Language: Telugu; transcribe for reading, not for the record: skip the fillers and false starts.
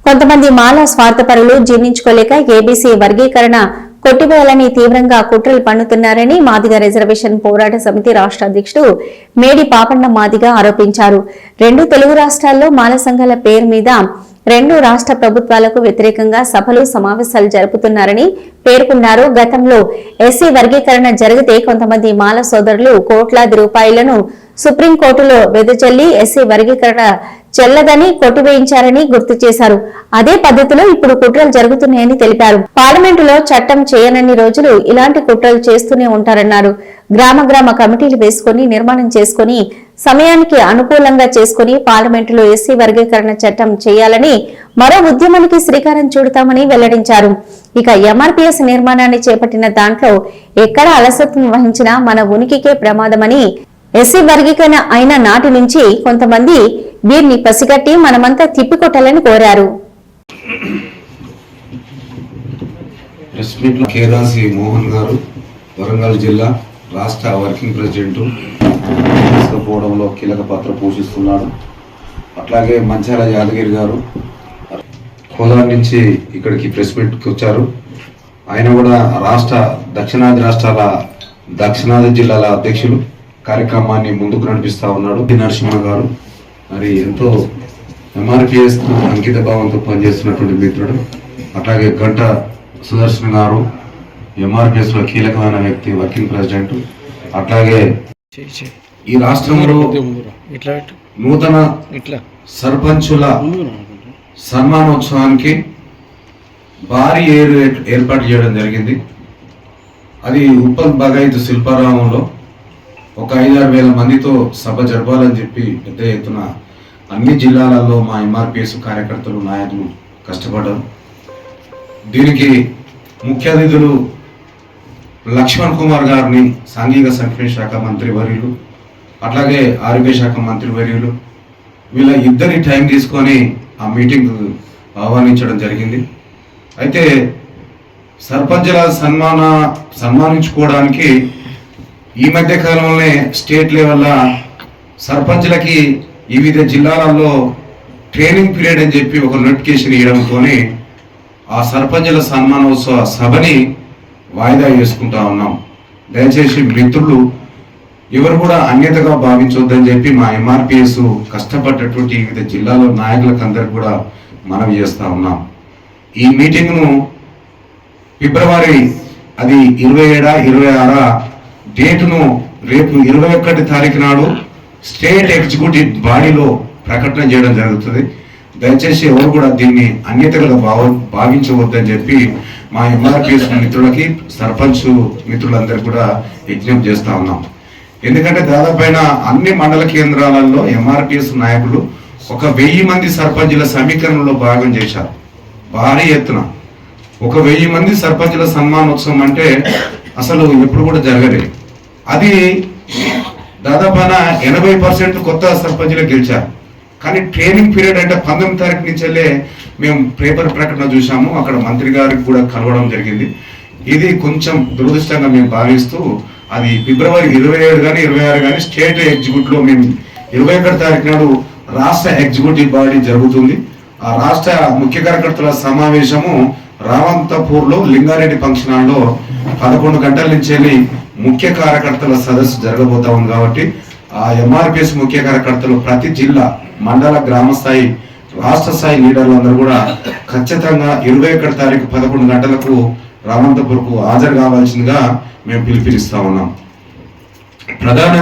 కొంతమంది మాల స్వార్థపరులు జీర్ణించుకోలేక ఏబీసీ వర్గీకరణ కొట్టివేయాలని తీవ్రంగా కుట్రలు పన్నుతున్నారని మాదిగ రిజర్వేషన్ పోరాట సమితి రాష్ట్ర అధ్యక్షుడు మేడి పాపన్న మాదిగ ఆరోపించారు. 2 తెలుగు రాష్ట్రాల్లో మాల సంఘాల పేరు మీద 2 రాష్ట్ర ప్రభుత్వాలకు వ్యతిరేకంగా సభలు సమావేశాలు జరుపుతున్నారని పేర్కొన్నారు. గతంలో ఎస్సీ వర్గీకరణ జరిగితే కొంతమంది మాల సోదరులు కోట్లాది రూపాయలను సుప్రీంకోర్టులో వెదజల్లి ఎస్సీ వర్గీకరణ చెల్లదని కొట్టివేయించారని గుర్తు చేశారు. అదే పద్ధతిలో ఇప్పుడు కుట్రలు జరుగుతున్నాయని తెలిపారు. పార్లమెంటులో చట్టం చేయనన్ని రోజులు ఇలాంటి కుట్రలు చేస్తూనే ఉంటారన్నారు. గ్రామ కమిటీలు వేసుకుని నిర్మాణం చేసుకుని సమయానికి అనుకూలంగా చేసుకుని పార్లమెంటులో ఎస్సీ వర్గీకరణ చట్టం చేయాలని మరో ఉద్యమానికి శ్రీకారం చుడతామని వెల్లడించారు. ఇక ఎంఆర్పీఎస్ నిర్మాణాన్ని చేపట్టిన దాంట్లో ఎక్కడ అలసత్వం వహించినా మన ఉనికికే ప్రమాదమని, ఎస్సీ వర్గీకరణ అయిన నాటి నుంచి కొంతమంది వీరిని పసిగట్టి మనమంతా తిప్పికొట్టాలని కోరారు. మోహన్ గారు వరంగల్ జిల్లా రాష్ట్ర వర్కింగ్ ప్రెసిడెంట్ తీసుకుపోవడంలో కీలక పాత్ర పోషిస్తున్నాడు. అట్లాగే మంచాల యాదగిరి గారు కోదాడ నుంచి ఇక్కడికి ప్రెస్ మీట్కి వచ్చారు. ఆయన కూడా దక్షిణాది జిల్లాల అధ్యక్షులు కార్యక్రమాన్ని ముందుకు నడిపిస్తా ఉన్నాడు. నరసింహ గారు మరి ఎంతో ఎంఆర్పిఎస్ అంకిత భావంతో పనిచేస్తున్నటువంటి మిత్రుడు. అట్లాగే గంట సుదర్శన్ గారు ఎంఆర్పిఎస్ లో కీలకమైన వ్యక్తి, వర్కింగ్ ప్రెసిడెంట్. అట్లాగే ఈ రాష్ట్రంలో నూతన సర్పంచుల సన్మానోత్సవానికి భారీ ఏర్పాటు చేయడం జరిగింది. అది ఉప్పల్ బగాయితు శిల్పారామంలో ఒక 5-6 వేల మందితో సభ జరపాలని చెప్పి పెద్ద ఎత్తున అన్ని జిల్లాలలో మా ఎంఆర్పిఎస్ కార్యకర్తలు, నాయకులు కష్టపడ్డారు. దీనికి ముఖ్య అతిథులు లక్ష్మణ్ కుమార్ గారిని సాంఘిక సంక్షేమ శాఖ మంత్రి వర్యులు, అట్లాగే ఆరోగ్య శాఖ మంత్రి వర్యులు, వీళ్ళ ఇద్దరి టైం తీసుకొని ఆ మీటింగ్ ఆహ్వానించడం జరిగింది. అయితే సర్పంచుల సన్మానించుకోవడానికి ఈ మధ్య కాలంలోనే స్టేట్ లెవెల్ సర్పంచ్లకి వివిధ జిల్లాలలో ట్రైనింగ్ పీరియడ్ అని చెప్పి ఒక నోటిఫికేషన్ ఇవ్వడంతో ఆ సర్పంచుల సన్మానోత్సవ సభని వాయిదా వేసుకుంటా ఉన్నాం. దయచేసి మిత్రులు ఎవరు కూడా అన్యతగా భావించొద్దని చెప్పి మా ఎంఆర్పిఎస్ కష్టపడ్డటువంటి వివిధ జిల్లాలో నాయకులకు అందరికి కూడా మనవి చేస్తా ఉన్నాం. ఈ మీటింగ్ను ఫిబ్రవరి 27-26 డేటును రేపు 21 తారీఖు నాడు స్టేట్ ఎగ్జిక్యూటివ్ బాడీలో ప్రకటన చేయడం జరుగుతుంది. దయచేసి ఎవరు కూడా దీన్ని అన్యతగా భావించవద్దని చెప్పి మా ఎంఆర్పిఎస్ మిత్రులకి, సర్పంచ్ మిత్రులందరికీ కూడా విజ్ఞప్తి చేస్తా ఉన్నాం. ఎందుకంటే దాదాపైన అన్ని మండల కేంద్రాలలో ఎంఆర్పిఎస్ నాయకులు 1000 మంది సర్పంచుల సమీకరణలో భాగం చేశారు. భారీ ఎత్తున 1000 మంది సర్పంచుల సన్మానోత్సవం అంటే అసలు ఎప్పుడు కూడా జరగలేదు. అది దాదాపున 80% కొత్త సర్పంచులు గెలిచారు. కానీ ట్రైనింగ్ పీరియడ్ అంటే 19 తారీఖు నుంచెల్లే మేము పేపర్ ప్రకటన చూసాము. అక్కడ మంత్రి గారికి కూడా కలవడం జరిగింది. ఇది కొంచెం దురదృష్టంగా మేము భావిస్తూ అది ఫిబ్రవరి 27 కానీ 26 కానీ స్టేట్ ఎగ్జిక్యూటివ్లో మేము 21 తారీఖు నాడు రాష్ట్ర ఎగ్జిక్యూటివ్ బాడీ జరుగుతుంది. ఆ రాష్ట్ర ముఖ్య కార్యకర్తల సమావేశము రావంతపూర్లో లింగారెడ్డి ఫంక్షన్ హాల్లో 11 గంటల నుంచి వెళ్ళి ముఖ్య కార్యకర్తల సదస్సు జరగబోతా ఉంది. కాబట్టి ఆ ఎంఆర్పిఎస్ ముఖ్య కార్యకర్తలు ప్రతి జిల్లా, మండల, గ్రామ స్థాయి, రాష్ట్ర స్థాయి లీడర్లందరూ కూడా ఖచ్చితంగా 21 తారీఖు 11 గంటలకు రావంతపూర్కు హాజరు కావాల్సిందిగా మేము పిలుపునిస్తా ఉన్నాం. ప్రధాన